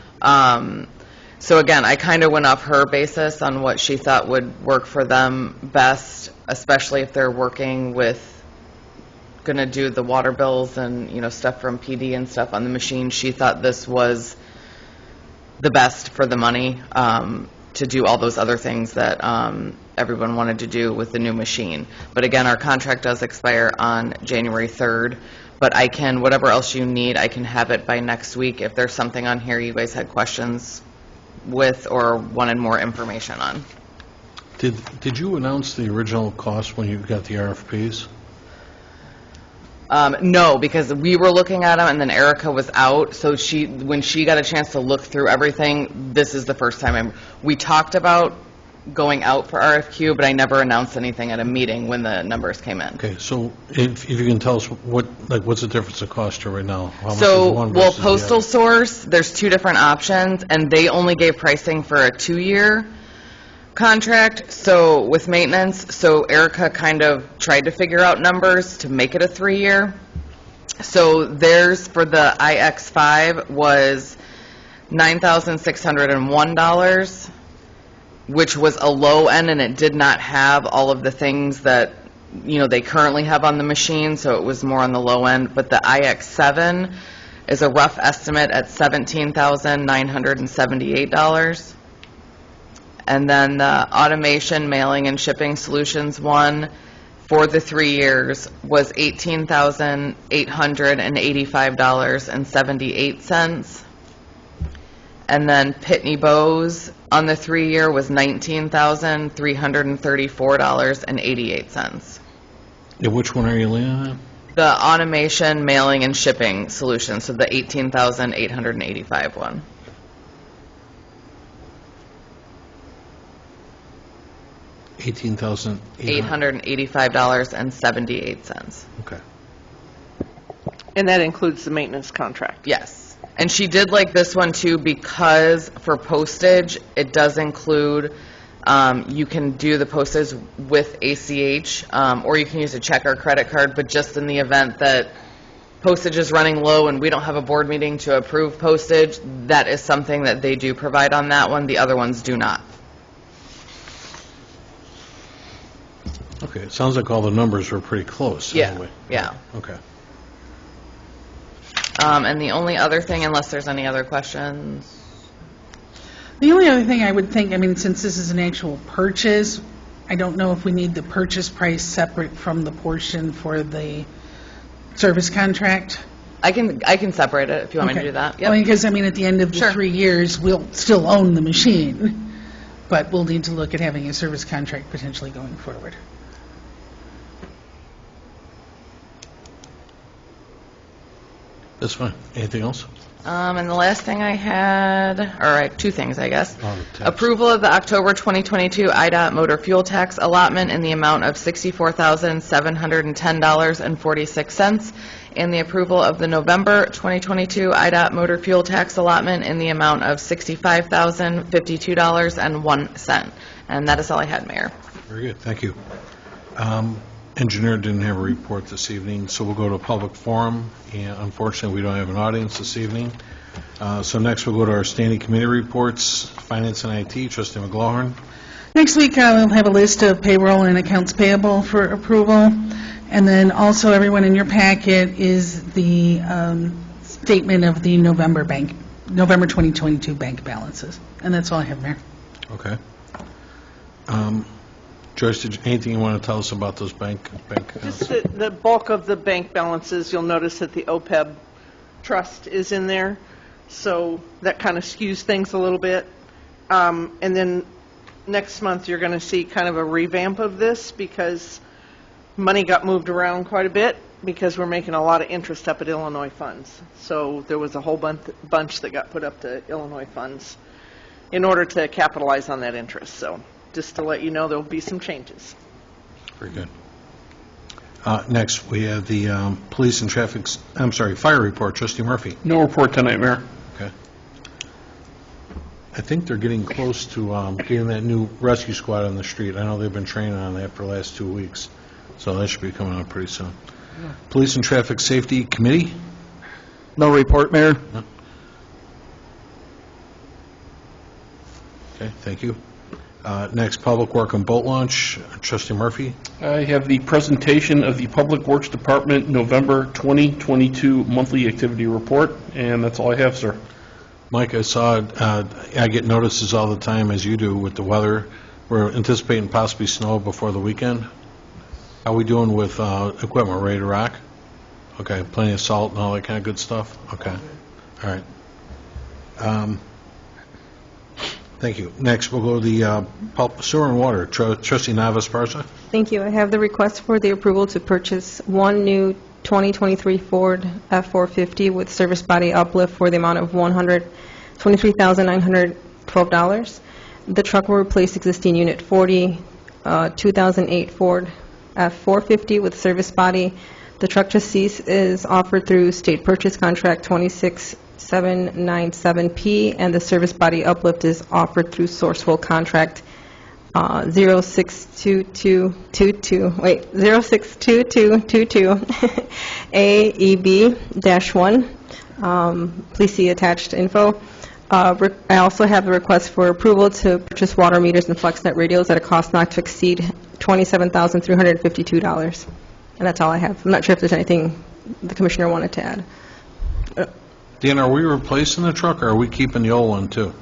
Speaker 2: So again, I kind of went off her basis on what she thought would work for them best, especially if they're working with, going to do the water bills and, stuff from PD and stuff on the machine. She thought this was the best for the money to do all those other things that everyone wanted to do with the new machine. But again, our contract does expire on January 3rd. But I can, whatever else you need, I can have it by next week. If there's something on here you guys had questions with or wanted more information on.
Speaker 1: Did you announce the original cost when you got the RFPs?
Speaker 2: No, because we were looking at them and then Erica was out, so when she got a chance to look through everything, this is the first time we talked about going out for RFQ, but I never announced anything at a meeting when the numbers came in.
Speaker 1: Okay, so if you can tell us what's the difference in cost here right now? How much is
Speaker 2: So,
Speaker 1: one
Speaker 2: well,
Speaker 1: versus the
Speaker 2: Postal
Speaker 1: other?
Speaker 2: Source, there's 2 different options, and they only gave pricing for a 2-year contract, so with maintenance, so Erica kind of tried to figure out numbers to make it a 3-year. So theirs for the IX5 was $9,601, which was a low end, and it did not have all of the things that, they currently have on the machine, so it was more on the low end. But the IX7 is a rough estimate at $17,978. And then the automation, mailing, and shipping solutions one for the 3 years was $18,885.78. And then Pitney Bowes on the 3-year was $19,334.88.
Speaker 1: Yeah, which one are you leaning at?
Speaker 2: The automation, mailing, and shipping solutions, so the $18,885 one. $885.78.
Speaker 1: Okay.
Speaker 11: And that includes the maintenance contract.
Speaker 2: Yes. And she did like this one too because for postage, it does include, you can do the postage with ACH, or you can use a check or credit card, but just in the event that postage is running low and we don't have a board meeting to approve postage, that is something that they do provide on that one. The other ones do not.
Speaker 1: Okay, it sounds like all the numbers were pretty close anyway.
Speaker 2: Yeah.
Speaker 1: Okay.
Speaker 2: And the only other thing, unless there's any other questions,
Speaker 10: The only other thing I would think, since this is an actual purchase, I don't know if we need the purchase price separate from the portion for the service contract.
Speaker 2: I can separate it if you want me to
Speaker 10: Okay.
Speaker 2: do that.
Speaker 10: Because, at the end of the
Speaker 2: Sure.
Speaker 10: 3 years, we'll still own the machine, but we'll need to look at having a service contract potentially going forward.
Speaker 1: That's fine. Anything else?
Speaker 2: And the last thing I had, or 2 things, I guess.
Speaker 1: Oh, the tax.
Speaker 2: Approval of the October 2022 IDOT motor fuel tax allotment in the amount of $64,710.46, and the approval of the November 2022 IDOT motor fuel tax allotment in the amount of $65,052.01. And that is all I had, Mayor.
Speaker 1: Very good, thank you. Engineer didn't have a report this evening, so we'll go to a public forum, and unfortunately, we don't have an audience this evening. So next, we'll go to our standing committee reports, Finance and IT, Trustee McGlohan.
Speaker 10: Next week, we'll have a list of payroll and accounts payable for approval. And then also, everyone in your packet is the statement of the November 2022 bank balances. And that's all I have, Mayor.
Speaker 1: Okay. Joyce, anything you want to tell us about those bank accounts?
Speaker 11: Just the bulk of the bank balances, you'll notice that the OPEB trust is in there, so that kind of skews things a little bit. And then next month, you're going to see kind of a revamp of this because money got moved around quite a bit because we're making a lot of interest up at Illinois funds. So there was a whole bunch that got put up to Illinois funds in order to capitalize on that interest. So just to let you know, there'll be some changes.
Speaker 1: Very good. Next, we have the police and fire report. Trustee Murphy.
Speaker 4: No report tonight, Mayor.
Speaker 1: Okay. I think they're getting close to getting that new rescue squad on the street. I know they've been training on that for the last 2 weeks, so that should be coming out pretty soon. Yeah. Police and Traffic Safety Committee?
Speaker 8: No report, Mayor.
Speaker 1: No. Okay, thank you. Next, Public Work and Boat Launch. Trustee Murphy.
Speaker 4: I have the presentation of the Public Works Department November 2022 monthly activity report, and that's all I have, sir.
Speaker 1: Mike, I saw, I get notices all the time, as you do, with the weather. We're anticipating possibly snow before the weekend. How are we doing with equipment? Ready to rock? Okay, plenty of salt and all that kind of good stuff? Okay, all right. Thank you. Next, we'll go to the sewer and water. Trustee Navas-Parsa.
Speaker 9: Thank you. I have the request for the approval to purchase one new 2023 Ford F-450 with service body uplift for the amount of $123,912. The truck will replace existing Unit 40, 2008 Ford F-450 with service body. The truck chassis is offered through State Purchase Contract 26797P, and the service body uplift is offered through Sourcewell Contract 062222 AEB-1. Please see attached info. I also have a request for approval to purchase water meters and FlexNet radios at a cost not to exceed $27,352. And that's all I have. I'm not sure if there's anything the Commissioner wanted to add.
Speaker 1: Dan, are we replacing the truck, or are we keeping the old one, too?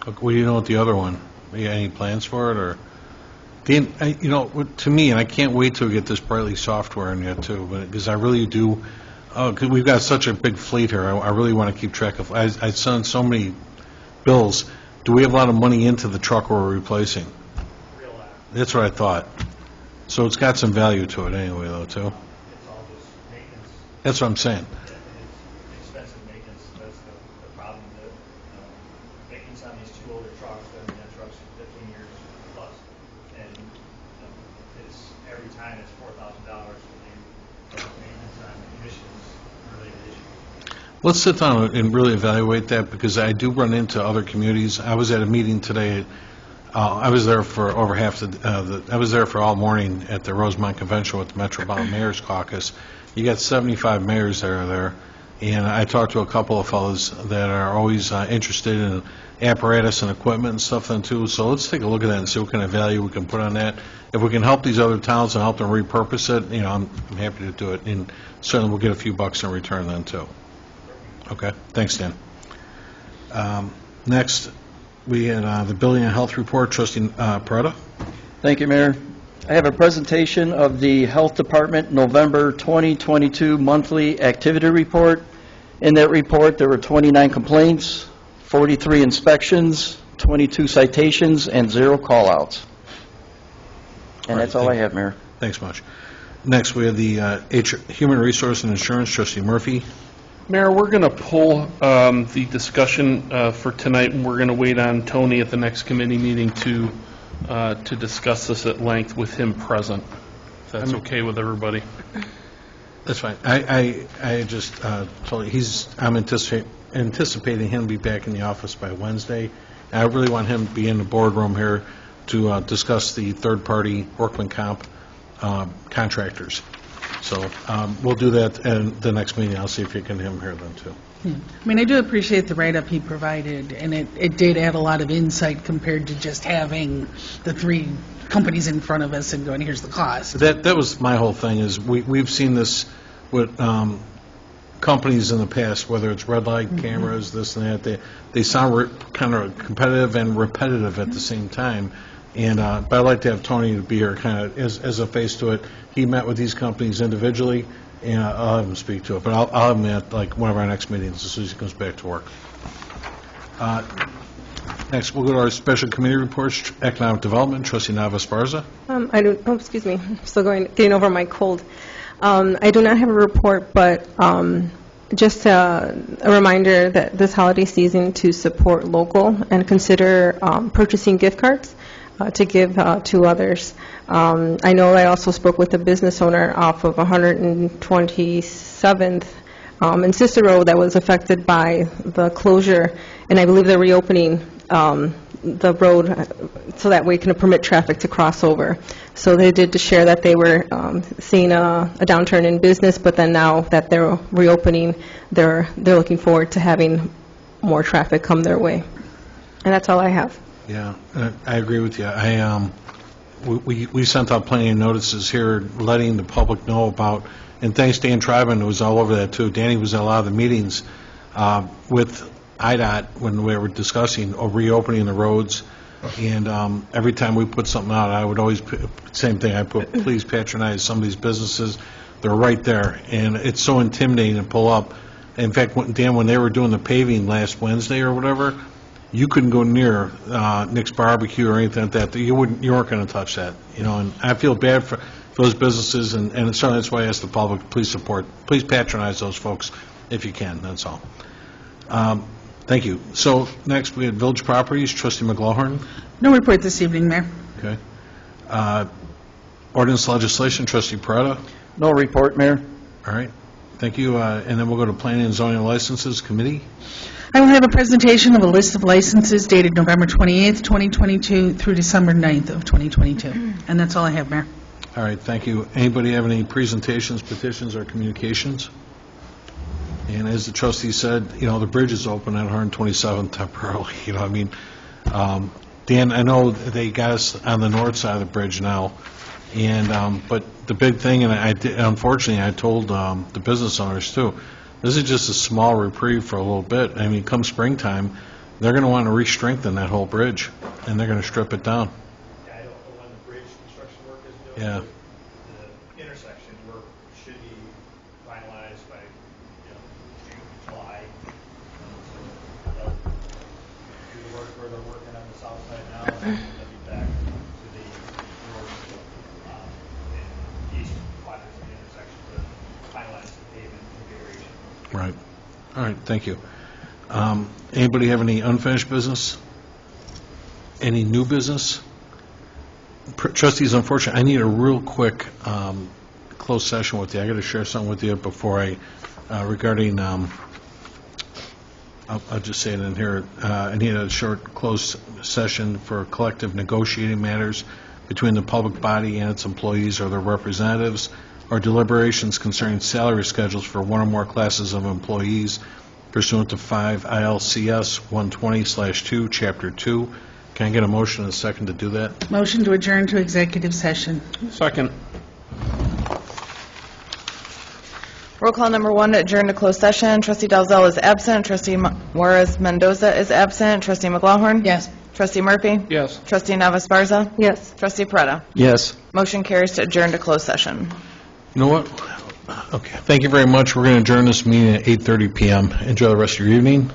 Speaker 1: What do you know with the other one? You got any plans for it, or? Dan, to me, and I can't wait till we get this Brightly software in yet, too, because I really do, because we've got such a big fleet here, I really want to keep track of, I sent so many bills. Do we have a lot of money into the truck we're replacing? That's what I thought. So it's got some value to it anyway, though, too? It's all just maintenance. That's what I'm saying.
Speaker 12: Expensive maintenance, that's the problem. Maintenance on these two older trucks, that truck's 15 years plus, and it's every time it's $4,000 for the maintenance on emissions-related issues.
Speaker 1: Let's sit down and really evaluate that, because I do run into other communities. I was at a meeting today. I was there for over half I was there for all morning at the Rosemont Convention with the Metropolitan Mayor's Caucus. You got 75 mayors that are there, and I talked to a couple of fellows that are always interested in apparatus and equipment and stuff then too. So let's take a look at that and see what kind of value we can put on that. If we can help these other towns and help them repurpose it, I'm happy to do it, and certainly we'll get a few bucks in return then too. Okay, thanks, Dan. Next, we had the Building and Health Report. Trustee Parada.
Speaker 8: Thank you, Mayor. I have a presentation of the Health Department November 2022 monthly activity report. In that report, there were 29 complaints, 43 inspections, 22 citations, and 0 call-outs. And that's all I have, Mayor.
Speaker 1: Thanks much. Next, we have the Human Resource and Insurance. Trustee Murphy.
Speaker 4: Mayor, we're going to pull the discussion for tonight, and we're going to wait on Tony at the next committee meeting to discuss this at length with him present, if that's okay with everybody.
Speaker 1: That's fine. I just told you, I'm anticipating him to be back in the office by Wednesday. And I really want him to be in the boardroom here to discuss the third-party workman comp contractors. So we'll do that in the next meeting. I'll see if you can have him here then, too.
Speaker 10: I mean, I do appreciate the write-up he provided, and it did add a lot of insight compared to just having the three companies in front of us and going, here's the cost.
Speaker 1: That was my whole thing, is we've seen this with companies in the past, whether it's red light cameras, this and that, they sound kind of competitive and repetitive at the same time. And but I'd like to have Tony to be here kind of as a face to it. He met with these companies individually, and I'll have him speak to it. But I'll have him at like one of our next meetings as soon as he comes back to work. Next, we'll go to our special committee reports. Economic Development, Trustee Nava-Esparza.
Speaker 9: Excuse me, I'm still getting over my cold. I do not have a report, but just a reminder that this holiday season to support local and consider purchasing gift cards to give to others. I know I also spoke with a business owner off of 127th in Cicero that was affected by the closure, and I believe they're reopening the road so that we can permit traffic to cross over. So they did to share that they were seeing a downturn in business, but then now that they're reopening, they're looking forward to having more traffic come their way. And that's all I have.
Speaker 1: Yeah, I agree with you. We sent out plenty of notices here letting the public know about, and thanks Dan Treiben, who was all over that too. Danny was at a lot of the meetings with IDOT when we were discussing reopening the roads. And every time we put something out, I would always, same thing, I put, please patronize some of these businesses. They're right there, and it's so intimidating to pull up. In fact, Dan, when they were doing the paving last Wednesday or whatever, you couldn't go near Nick's Barbecue or anything like that. You weren't going to touch that, you know. And I feel bad for those businesses, and certainly that's why I ask the public, please patronize those folks if you can. That's all. Thank you. So next we had Village Properties, Trustee McLaughlin.
Speaker 10: No report this evening, Mayor.
Speaker 1: Okay. Ordinance Legislation, Trustee Parada.
Speaker 8: No report, Mayor.
Speaker 1: All right. Thank you. And then we'll go to Planning and Zoning Licenses Committee.
Speaker 10: I will have a presentation of a list of licenses dated November 28th, 2022 through December 9th of 2022. And that's all I have, Mayor.
Speaker 1: All right. Thank you. Anybody have any presentations, petitions, or communications? And as the trustee said, you know, the bridge is open at 127th temporarily. You know, I mean, Dan, I know they got us on the north side of the bridge now, and but the big thing, and unfortunately, I told the business owners too, this is just a small reprieve for a little bit. I mean, come springtime, they're going to want to re-strengthen that whole bridge, and they're going to strip it down.
Speaker 12: Yeah, I don't know when the bridge construction work is doing.
Speaker 1: Yeah.
Speaker 12: The intersection work should be finalized by, June, July. So they'll do the work where they're working on the south side now, and they'll be back to the north and east quadrants of the intersection to finalize the pavement configuration.
Speaker 1: Right. All right. Thank you. Anybody have any unfinished business? Any new business? Trustees, unfortunately, I need a real quick closed session with you. I got to share something with you before I, regarding, I'll just say it in here. I need a short closed session for collective negotiating matters between the public body and its employees or their representatives, or deliberations concerning salary schedules for one or more classes of employees pursuant to 5 ILCS 120/2, Chapter 2. Can I get a motion and a second to do that?
Speaker 10: Motion to adjourn to executive session.
Speaker 4: Second.
Speaker 2: Roll call number 1 to adjourn to closed session. Trustee Dalzell is absent. Trustee Juarez Mendoza is absent. Trustee McLaughlin?
Speaker 10: Yes.
Speaker 2: Trustee Murphy?
Speaker 4: Yes.
Speaker 2: Trustee Nava-Esparza?
Speaker 9: Yes.
Speaker 2: Trustee Parada?
Speaker 8: Yes.
Speaker 2: Motion carries to adjourn to closed session.
Speaker 1: You know what? Okay. Thank you very much. We're going to adjourn this meeting at 8:30 p.m. Enjoy the rest of your evening.